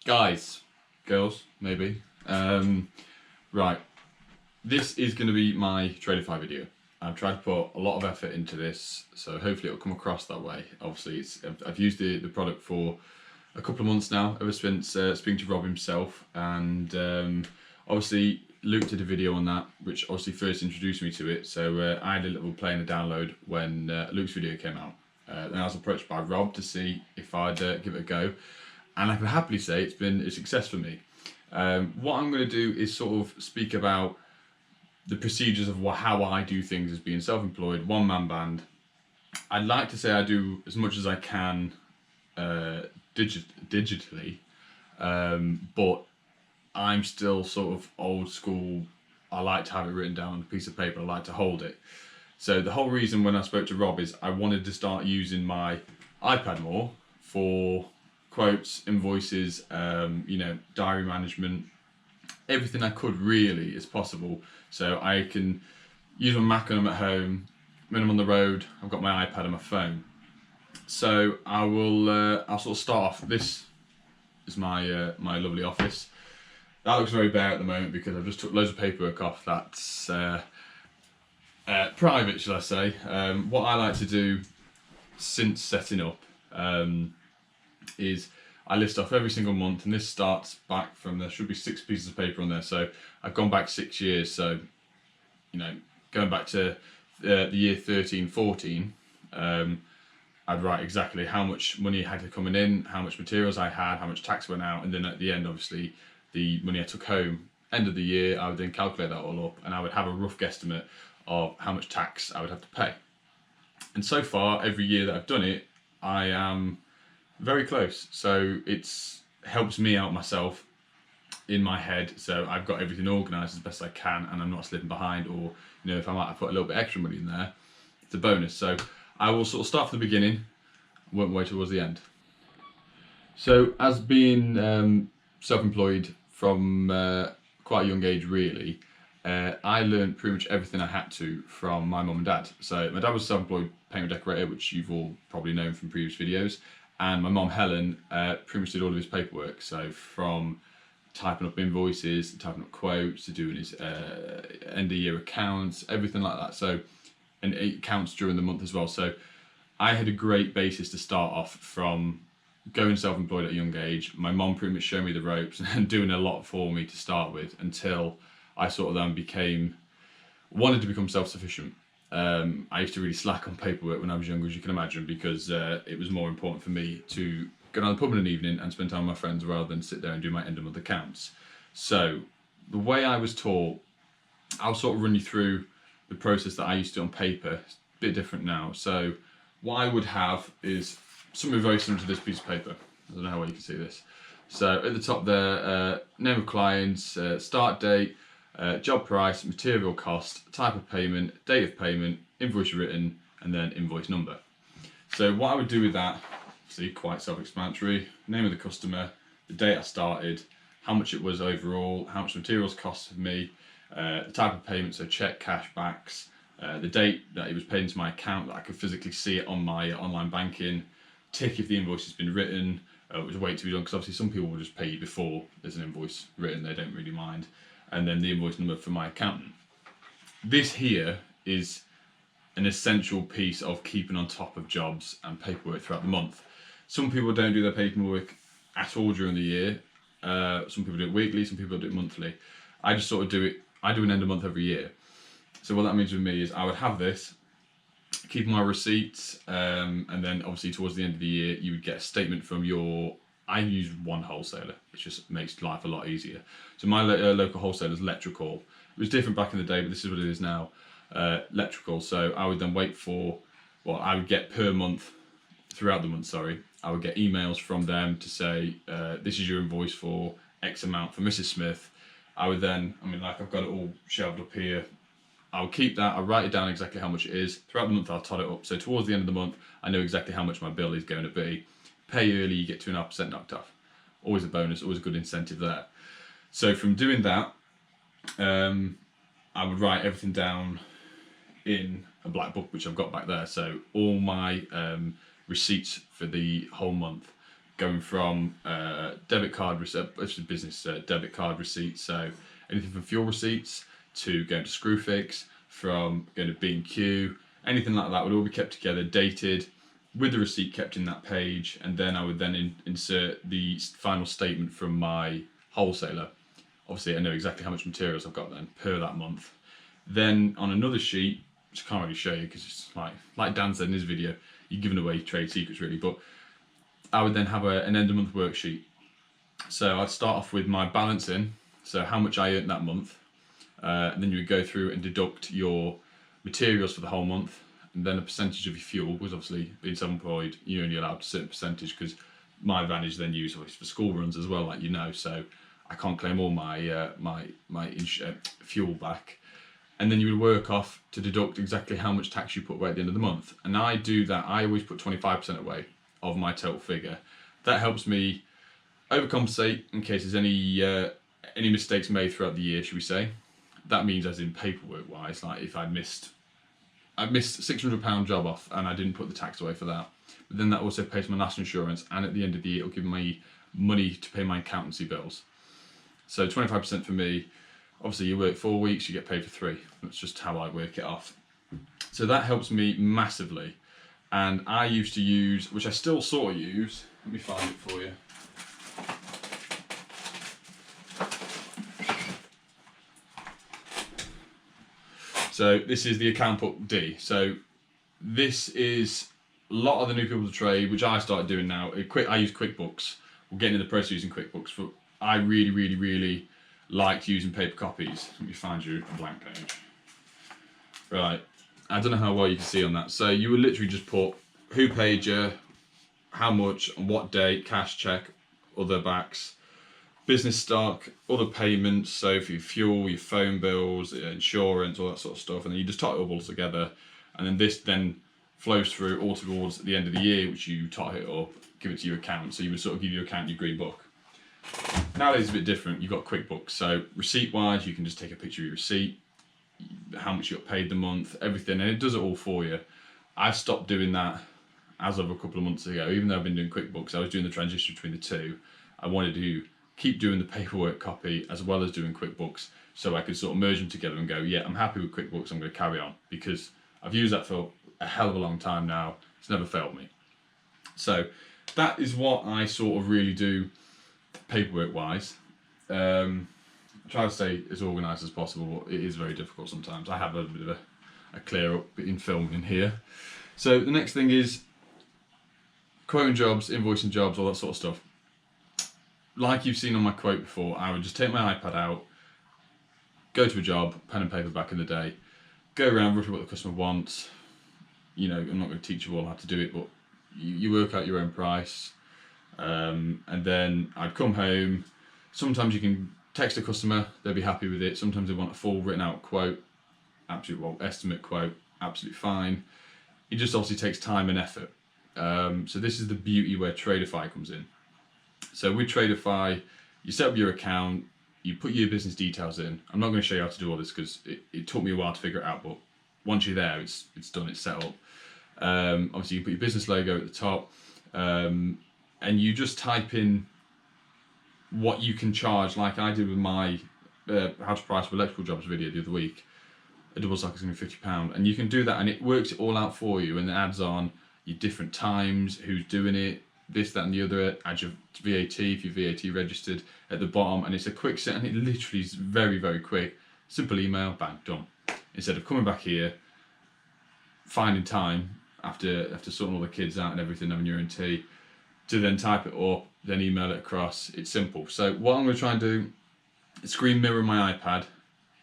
Guys, girls, maybe. Right, this is going to be my Tradify video. I've tried to put a lot of effort into this, so hopefully it'll come across that way. Obviously, I've used the product for a couple of months now, ever since speaking to Rob himself, and obviously Luke did a video on that, which obviously first introduced me to it. So I had a little play in the download when Luke's video came out. Then I was approached by Rob to see if I'd give it a go, and I can happily say it's been a success for me. What I'm going to do is sort of speak about the procedures of how I do things as being self-employed, one-man band. I'd like to say I do as much as I can digitally, but I'm still sort of old school. I like to have it written down on a piece of paper. I like to hold it. So the whole reason when I spoke to Rob is I wanted to start using my iPad more for quotes, invoices, diary management, everything I could really as possible. So I can use my Mac when I'm at home. When I'm on the road, I've got my iPad and my phone. So I'll sort of start off. This is my my lovely office. That looks very bare at the moment because I've just took loads of paperwork off. That's private, shall I say. What I like to do since setting up is I list off every single month, and this starts back from, there should be 6 pieces of paper on there, so I've gone back 6 years. So going back to the year 13-14, I'd write exactly how much money I had coming in, how much materials I had, how much tax went out, and then at the end, obviously, the money I took home. End of the year, I would then calculate that all up, and I would have a rough guesstimate of how much tax I would have to pay. And so far, every year that I've done it, I am very close. So it's helps me out myself in my head. So I've got everything organised as best I can, and I'm not slipping behind. Or if I might have put a little bit extra money in there, it's a bonus. So I will sort of start from the beginning, won't wait towards the end. So as being self-employed from quite a young age, really, I learned pretty much everything I had to from my mum and dad. So my dad was a self-employed painter decorator, which you've all probably known from previous videos, and my mum Helen pretty much did all of his paperwork. So from typing up invoices, to typing up quotes, to doing his end of year accounts, everything like that. So, and it counts during the month as well. So I had a great basis to start off from, going self-employed at a young age. My mum pretty much showed me the ropes and doing a lot for me to start with, until I sort of then wanted to become self-sufficient. I used to really slack on paperwork when I was younger, as you can imagine, because it was more important for me to go down the pub in an evening and spend time with my friends rather than sit there and do my end of month accounts. So the way I was taught, I'll sort of run you through the process that I used to do on paper. It's a bit different now. So what I would have is something very similar to this piece of paper. I don't know how well you can see this. So at the top there, name of clients, start date, job price, material cost, type of payment, date of payment, invoice written, and then invoice number. So what I would do with that, see, quite self-explanatory. Name of the customer, the date I started, how much it was overall, how much materials cost for me, the type of payment, so check, cash, backs, the date that it was paid into my account, that I could physically see it on my online banking, tick if the invoice has been written, it was wait to be done, because obviously some people will just pay you before there's an invoice written, they don't really mind, and then the invoice number for my accountant. This here is an essential piece of keeping on top of jobs and paperwork throughout the month. Some people don't do their paperwork at all during the year. Some people do it weekly, some people do it monthly. I just sort of do it, I do an end of month every year. So what that means with me is I would have this, keep my receipts, and then obviously towards the end of the year you would get a statement from I use one wholesaler, which just makes life a lot easier. So my local wholesaler is Electrical. It was different back in the day, but this is what it is now. Electrical. So I would then wait for, I would get per month, throughout the month, I would get emails from them to say, this is your invoice for X amount for Mrs. Smith. I would then, I've got it all shelved up here. I'll keep that, I'll write it down exactly how much it is. Throughout the month I'll tot it up. So towards the end of the month, I know exactly how much my bill is going to be. Pay early, you get 2.5% knocked off. Always a bonus, always a good incentive there. So from doing that, I would write everything down in a black book, which I've got back there. So all my receipts for the whole month, going from debit card business debit card receipts, so anything from fuel receipts to going to Screwfix, from going to B&Q, anything like that would all be kept together, dated, with the receipt kept in that page, and then I would then insert the final statement from my wholesaler. Obviously, I know exactly how much materials I've got then per that month. Then on another sheet, which I can't really show you because it's like Dan said in his video, you're giving away trade secrets really, but I would then have an end of month worksheet. So I'd start off with my balancing, so how much I earned that month, and then you would go through and deduct your materials for the whole month, and then a percentage of your fuel, because obviously being self-employed, you're only allowed a certain percentage, because my van is then used obviously for school runs as well, like you know, so I can't claim all my fuel back. And then you would work off to deduct exactly how much tax you put away at the end of the month. And I do that, I always put 25% away of my total figure. That helps me overcompensate in case there's any mistakes made throughout the year, should we say. That means as in paperwork wise, like if I missed £600 job off and I didn't put the tax away for that. But then that also pays my national insurance, and at the end of the year it'll give me money to pay my accountancy bills. So 25% for me. Obviously you work 4 weeks, you get paid for 3. That's just how I work it off. So that helps me massively. And I used to use, which I still sort of use, let me find it for you. So this is the account book D. So this is a lot of the new people to trade, which I started doing now. I use QuickBooks. We're getting into the process of using QuickBooks, but I really liked using paper copies. Let me find you a blank page. Right, I don't know how well you can see on that. So you would literally just put who paid you, how much, on what date, cash, check, other backs, business stock, other payments, so for your fuel, your phone bills, insurance, all that sort of stuff, and then you just tot it all together, and then this then flows through all towards the end of the year, which you tot it up, give it to your account. So you would sort of give your account your green book. Nowadays it's a bit different. You've got QuickBooks, so receipt wise you can just take a picture of your receipt, how much you got paid the month, everything, and it does it all for you. I've stopped doing that as of a couple of months ago. Even though I've been doing QuickBooks, I was doing the transition between the two. I wanted to keep doing the paperwork copy as well as doing QuickBooks, so I could sort of merge them together and go, yeah, I'm happy with QuickBooks, I'm going to carry on, because I've used that for a hell of a long time now. It's never failed me. So that is what I sort of really do paperwork wise. I try to stay as organised as possible, but it is very difficult sometimes. I have a bit of a clear up in film in here. So the next thing is quoting jobs, invoicing jobs, all that sort of stuff. Like you've seen on my quote before, I would just take my iPad out, go to a job, pen and paper back in the day, go around roughly what the customer wants. You know, I'm not going to teach you all how to do it, but you work out your own price. And then I'd come home. Sometimes you can text a customer, they'll be happy with it. Sometimes they want a full written out quote, estimate quote, absolutely fine. It just obviously takes time and effort. So this is the beauty where Tradify comes in. So with Tradeify, you set up your account, you put your business details in. I'm not going to show you how to do all this because it took me a while to figure it out, but once you're there, it's done, it's set up. Obviously you put your business logo at the top, and you just type in what you can charge, like I did with my how to price for electrical jobs video the other week. A double socket is going to be £50, and you can do that and it works it all out for you, and it adds on your different times, who's doing it, this, that and the other, add your VAT if you're VAT registered at the bottom, and it's a quick set, and it literally is very, very quick. Simple email, bang, done. Instead of coming back here, finding time after sorting all the kids out and everything, having your own tea, to then type it up, then email it across. It's simple. So what I'm going to try and do is screen mirror my iPad,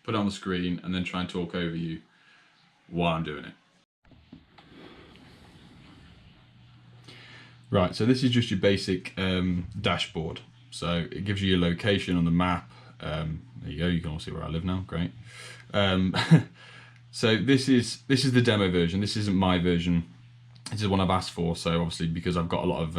put it on the screen, and then try and talk over you while I'm doing it. Right, so this is just your basic dashboard. So it gives you your location on the map. There you go, you can all see where I live now, great. So this is the demo version. This isn't my version. This is one I've asked for, so obviously because I've got a lot of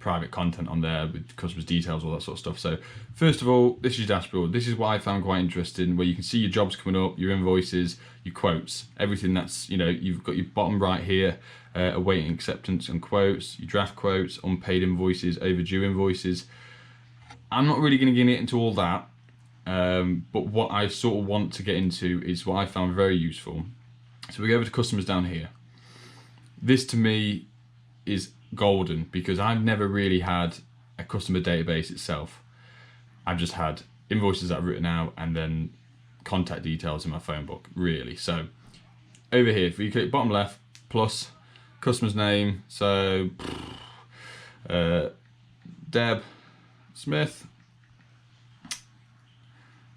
private content on there with customers' details, all that sort of stuff. So first of all, this is your dashboard. This is what I found quite interesting, where you can see your jobs coming up, your invoices, your quotes, everything that's, you know, you've got your bottom right here, awaiting acceptance and quotes, your draft quotes, unpaid invoices, overdue invoices. I'm not really going to get into all that, but what I sort of want to get into is what I found very useful. So we go over to customers down here. This to me is golden because I've never really had a customer database itself. I've just had invoices that I've written out and then contact details in my phone book, really. So over here, if you click bottom left, plus customer's name, so Deb Smith,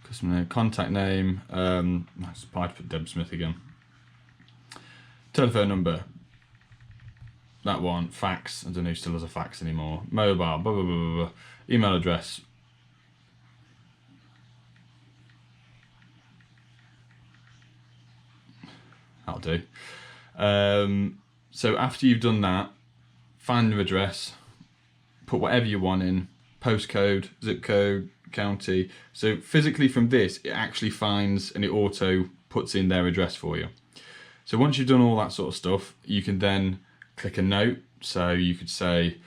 customer name, contact name, let's put Deb Smith again, telephone number, that one, fax, I don't know who still has a fax anymore, mobile, blah, blah, blah, blah, blah. Email address, that'll do. So after you've done that, find your address, put whatever you want in, postcode, zip code, county. So physically from this, it actually finds and it auto puts in their address for you. So once you've done all that sort of stuff, you can then click a note. So you could say,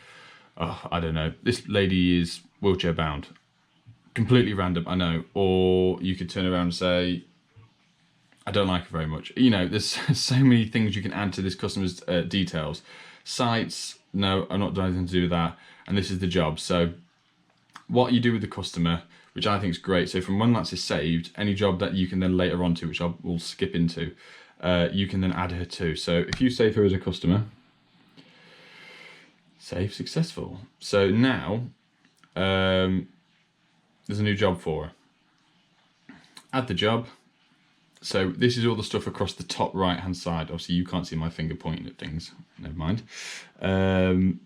oh, I don't know, this lady is wheelchair bound. Completely random, I know. Or you could turn around and say, I don't like her very much. You know, there's so many things you can add to this customer's details. Sites, no, I'm not doing anything to do with that. And this is the job. So what you do with the customer, which I think is great. So from when that's saved, any job that you can then later on to, which we'll skip into, you can then add her to. So if you save her as a customer, save successful. So now there's a new job for her. Add the job. So this is all the stuff across the top right hand side. Obviously you can't see my finger pointing at things, never mind.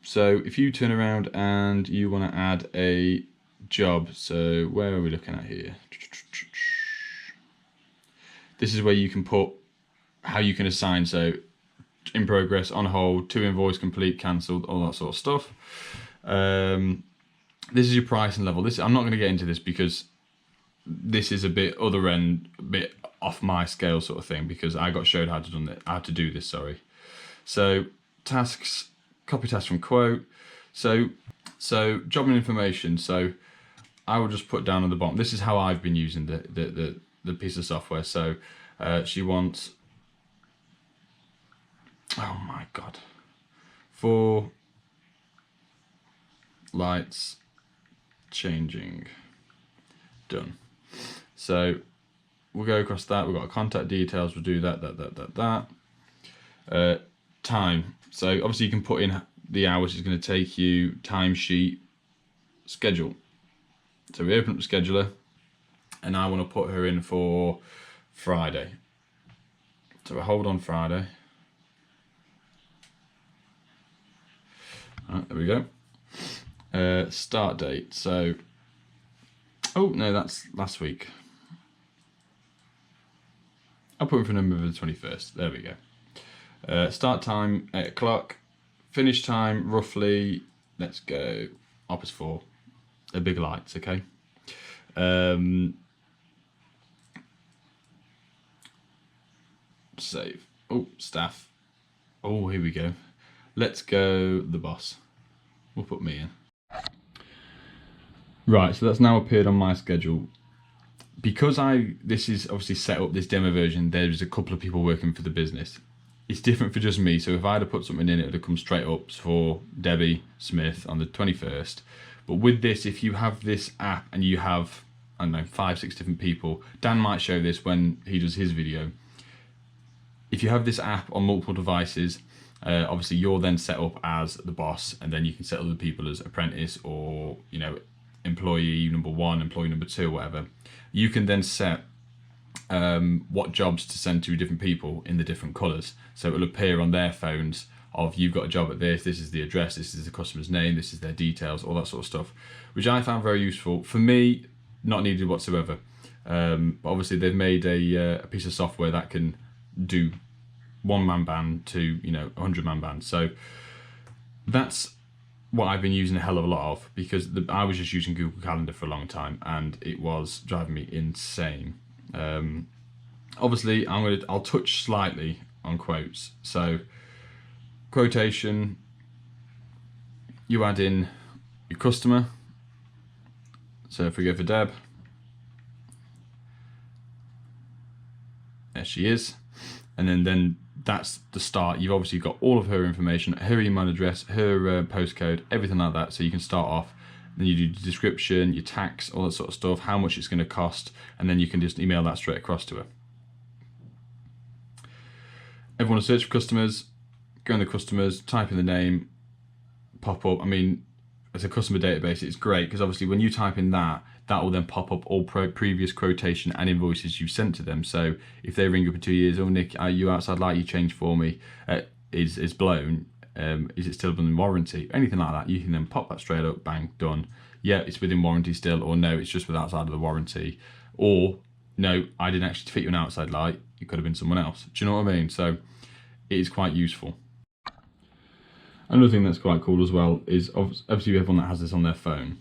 So if you turn around and you want to add a job, so where are we looking at here? This is where you can put how you can assign, so in progress, on hold, to invoice, complete, cancelled, all that sort of stuff. This is your pricing level. This, I'm not going to get into this because this is a bit other end, a bit off my scale sort of thing, because I got showed how to do this, sorry. So tasks, copy task from quote. So job and information. So I will just put down on the bottom. This is how I've been using the piece of software. So she wants, oh my God, 4 lights changing, done. So we'll go across that. We've got contact details. We'll do that. Time. So obviously you can put in the hours it's going to take you, timesheet, schedule. So we open up the scheduler and I want to put her in for Friday. So we hold on Friday. All right, there we go. Start date. So, oh no, that's last week. I'll put in for November the 21st. There we go. Start time 8 o'clock. Finish time roughly. Let's go. Opus 4. A big lights. Okay. Save. Oh, staff. Oh, here we go. Let's go the boss. We'll put me in. Right, so that's now appeared on my schedule. Because this is obviously set up, this demo version, there's a couple of people working for the business. It's different for just me, so if I'd have put something in, it would have come straight up for Debbie Smith on the 21st. But with this, if you have this app and you have, I don't know, 5, 6 different people, Dan might show this when he does his video. If you have this app on multiple devices, obviously you're then set up as the boss, and then you can set other people as apprentice or, you know, employee number 1, employee number 2, whatever. You can then set what jobs to send to different people in the different colours. So it will appear on their phones of, you've got a job at this is the address, this is the customer's name, this is their details, all that sort of stuff, which I found very useful. For me, not needed whatsoever. But obviously they've made a piece of software that can do 1-man band to, you know, 100-man band. So that's what I've been using a hell of a lot of, because I was just using Google Calendar for a long time and it was driving me insane. Obviously, I'll touch slightly on quotes. So, quotation, you add in your customer. So if we go for Deb, there she is, and then that's the start. You've obviously got all of her information, her email address, her postcode, everything like that. So you can start off. Then you do the description, your tax, all that sort of stuff, how much it's going to cost, and then you can just email that straight across to her. Everyone will search for customers, go in the customers, type in the name, pop up. I mean, as a customer database, it's great because obviously when you type in that will then pop up all previous quotation and invoices you've sent to them. So if they ring up in 2 years, oh Nick, you outside light you changed for me is blown. Is it still within warranty? Anything like that, you can then pop that straight up, bang, done. Yeah, it's within warranty still, or no, it's just with outside of the warranty, or no, I didn't actually fit you an outside light. It could have been someone else. Do you know what I mean? So it is quite useful. Another thing that's quite cool as well is obviously everyone that has this on their phone.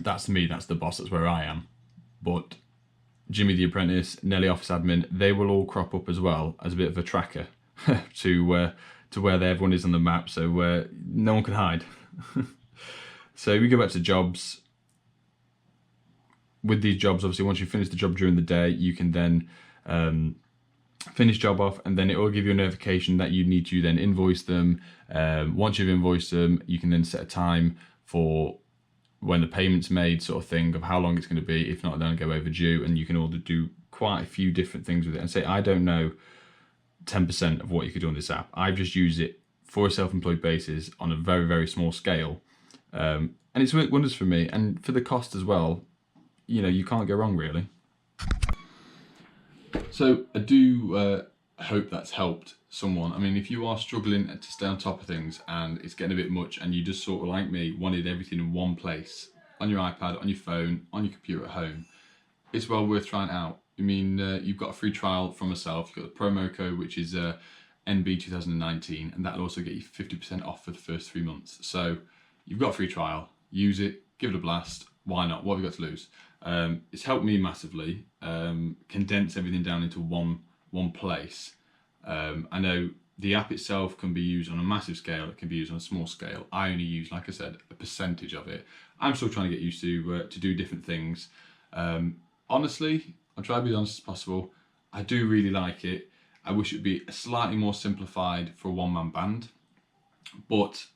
That's me, that's the boss, that's where I am. But Jimmy the Apprentice, Nelly Office Admin, they will all crop up as well as a bit of a tracker to where everyone is on the map, so no one can hide. So we go back to jobs. With these jobs, obviously once you finish the job during the day, you can then finish job off, and then it will give you a notification that you need to then invoice them. Once you've invoiced them, you can then set a time for when the payment's made, sort of thing, of how long it's going to be. If not, then go overdue, and you can all do quite a few different things with it. And say, I don't know 10% of what you could do on this app. I've just used it for a self-employed basis on a very, very small scale. And it's worked wonders for me, and for the cost as well. You know, you can't go wrong really. So I do hope that's helped someone. I mean, if you are struggling to stay on top of things and it's getting a bit much, and you just sort of like me wanted everything in one place, on your iPad, on your phone, on your computer at home, it's well worth trying it out. I mean, you've got a free trial from myself. You've got the promo code, which is NB 2019, and that'll also get you 50% off for the first 3 months. So you've got a free trial, use it, give it a blast. Why not? What have you got to lose? It's helped me massively, condense everything down into one place. I know the app itself can be used on a massive scale, it can be used on a small scale. I only use, like I said, a percentage of it. I'm still trying to get used to do different things. Honestly, I'll try to be as honest as possible. I do really like it. I wish it would be slightly more simplified for a one-man band, but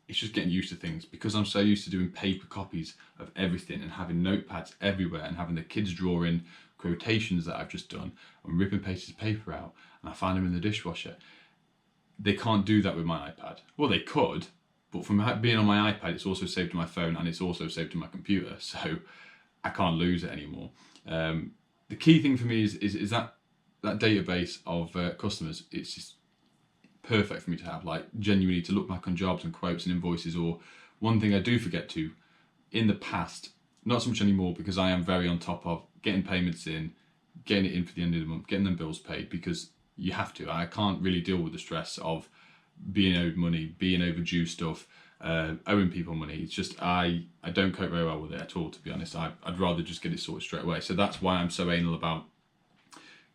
it's just getting used to things, because I'm so used to doing paper copies of everything and having notepads everywhere and having the kids draw in quotations that I've just done and ripping pieces of paper out and I find them in the dishwasher. They can't do that with my iPad. Well, they could, but from being on my iPad, it's also saved to my phone and it's also saved to my computer, so I can't lose it anymore. The key thing for me is that database of customers. It's just perfect for me to have, like, genuinely to look back on jobs and quotes and invoices. Or one thing I do forget to, in the past, not so much anymore, because I am very on top of getting payments in, getting it in for the end of the month, getting them bills paid, because you have to. I can't really deal with the stress of being owed money, being overdue stuff, owing people money. It's just, I don't cope very well with it at all, to be honest. I'd rather just get it sorted straight away. So that's why I'm so anal about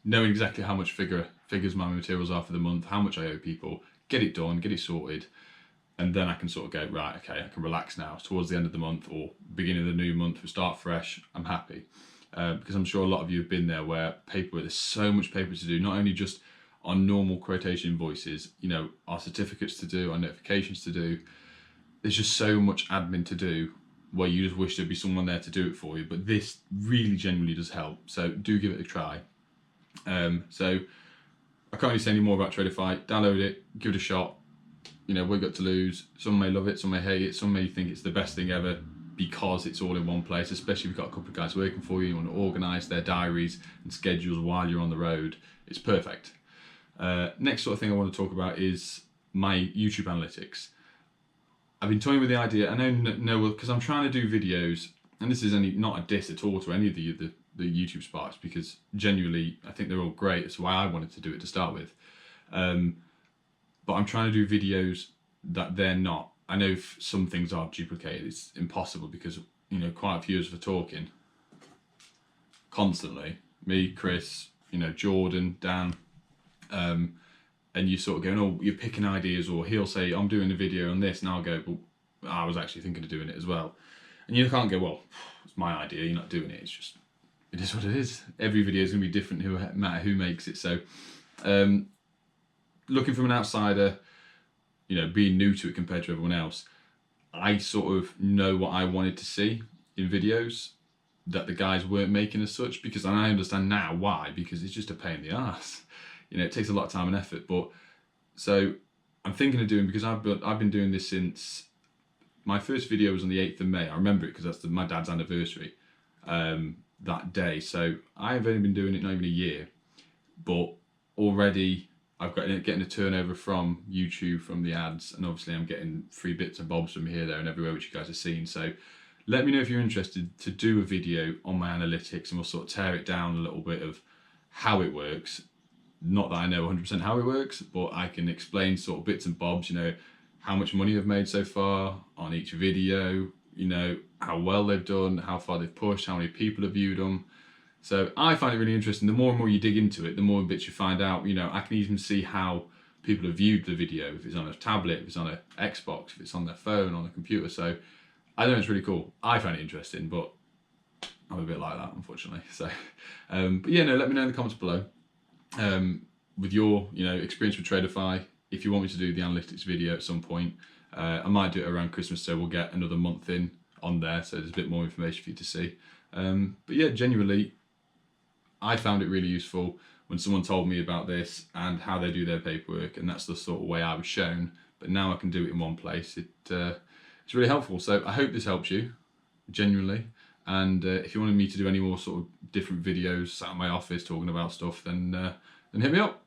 knowing exactly how much figures my materials are for the month, how much I owe people, get it done, get it sorted, and then I can sort of go, right, okay, I can relax now. It's towards the end of the month or beginning of the new month, we start fresh, I'm happy. Because I'm sure a lot of you have been there where there's so much paper to do, not only just on normal quotation invoices, you know, our certificates to do, our notifications to do. There's just so much admin to do where you just wish there'd be someone there to do it for you. But this really genuinely does help. So do give it a try. So I can't really say any more about Tradify. Download it, give it a shot. You know, what you got to lose. Some may love it, some may hate it, some may think it's the best thing ever because it's all in one place, especially if you've got a couple of guys working for you, you want to organise their diaries and schedules while you're on the road. It's perfect. Next sort of thing I want to talk about is my YouTube analytics. I've been toying with the idea, I know, because I'm trying to do videos, and this is not a diss at all to any of the YouTube Sparks, because genuinely I think they're all great. That's why I wanted to do it to start with. But I'm trying to do videos that they're not. I know some things are duplicated. It's impossible because, you know, quite a few of us are talking constantly. Me, Chris, you know, Jordan, Dan, and you sort of going, oh, you're picking ideas, or he'll say, I'm doing a video on this, and I'll go, well, I was actually thinking of doing it as well. And you can't go, well, it's my idea, you're not doing it. It's just, it is what it is. Every video is going to be different, no matter who makes it. So, looking from an outsider, you know, being new to it compared to everyone else, I sort of know what I wanted to see in videos that the guys weren't making as such, because I understand now why, because it's just a pain in the arse. You know, it takes a lot of time and effort. But so I'm thinking of doing, because I've been doing this since my first video was on the 8th of May. I remember it because that's my dad's anniversary that day. So I've only been doing it not even a year, but already I've got getting a turnover from YouTube, from the ads, and obviously I'm getting free bits and bobs from here, there, and everywhere, which you guys have seen. So let me know if you're interested to do a video on my analytics, and we'll sort of tear it down a little bit of how it works. Not that I know 100% how it works, but I can explain sort of bits and bobs, you know, how much money I've made so far on each video, you know, how well they've done, how far they've pushed, how many people have viewed them. So I find it really interesting. The more and more you dig into it, the more bits you find out. You know, I can even see how people have viewed the video, if it's on a tablet, if it's on an Xbox, if it's on their phone, on a computer. So I think it's really cool. I find it interesting, but I'm a bit like that, unfortunately. So, but yeah, no, let me know in the comments below with your, you know, experience with Tradify. If you want me to do the analytics video at some point, I might do it around Christmas, so we'll get another month in on there, so there's a bit more information for you to see. But yeah, genuinely, I found it really useful when someone told me about this and how they do their paperwork, and that's the sort of way I was shown. But now I can do it in one place. It's really helpful. So I hope this helps you, genuinely. And if you wanted me to do any more sort of different videos sat in my office talking about stuff, then hit me up.